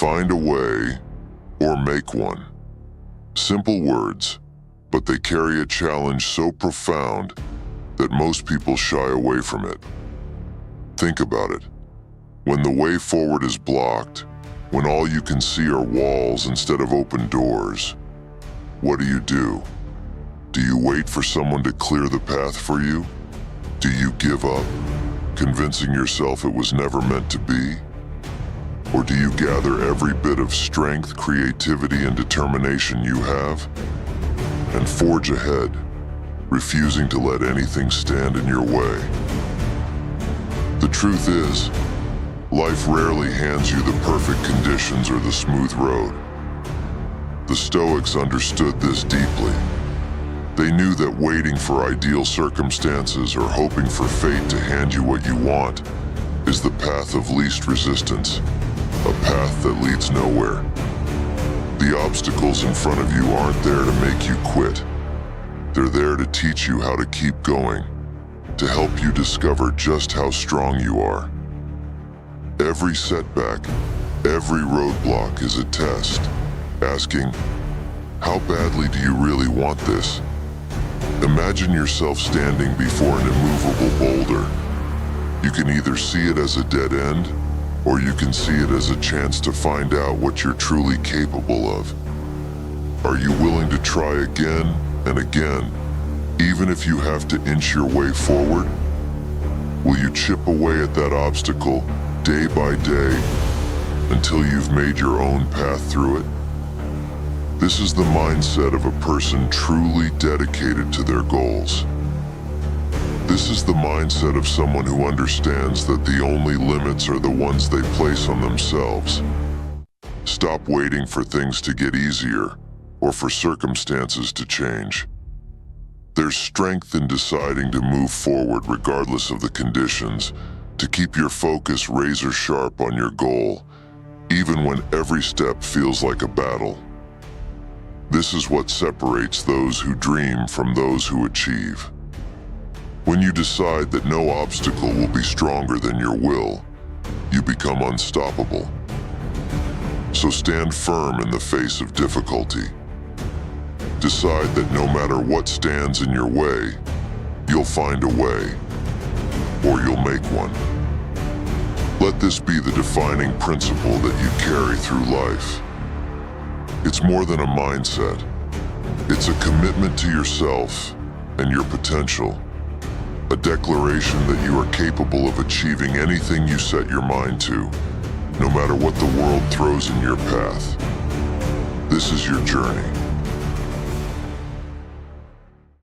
Find a way or make one. Simple words, but they carry a challenge so profound that most people shy away from it. Think about it. When the way forward is blocked, when all you can see are walls instead of open doors, what do? Do you wait for someone to clear the path for you? Do you give up, convincing yourself it was never meant to be? Or do you gather every bit of strength, creativity, and determination you have and forge ahead, refusing to let anything stand in your way? The truth is, life rarely hands you the perfect conditions or the smooth road. The Stoics understood this deeply. They knew that waiting for ideal circumstances or hoping for fate to hand you what you want is the path of least resistance, a path that leads nowhere. The obstacles in front of you aren't there to make you quit. They're there to teach you how to keep going, to help you discover just how strong you are. Every setback, every roadblock is a test, asking, how badly do you really want this? Imagine yourself standing before an immovable boulder. You can either see it as a dead end, or you can see it as a chance to find out what you're truly capable of. Are you willing to try again and again, even if you have to inch your way forward? Will you chip away at that obstacle day by day until you've made your own path through it? This is the mindset of a person truly dedicated to their goals. This is the mindset of someone who understands that the only limits are the ones they place on themselves. Stop waiting for things to get easier or for circumstances to change. There's strength in deciding to move forward regardless of the conditions, to keep your focus razor sharp on your goal, even when every step feels like a battle. This is what separates those who dream from those who achieve. When you decide that no obstacle will be stronger than your will, you become unstoppable. So stand firm in the face of difficulty. Decide that no matter what stands in your way, you'll find a way, or you'll make one. Let this be the defining principle that you carry through life. It's more than a mindset. It's a commitment to yourself and your potential. A declaration that you are capable of achieving anything you set your mind to, no matter what the world throws in your path. This is your journey.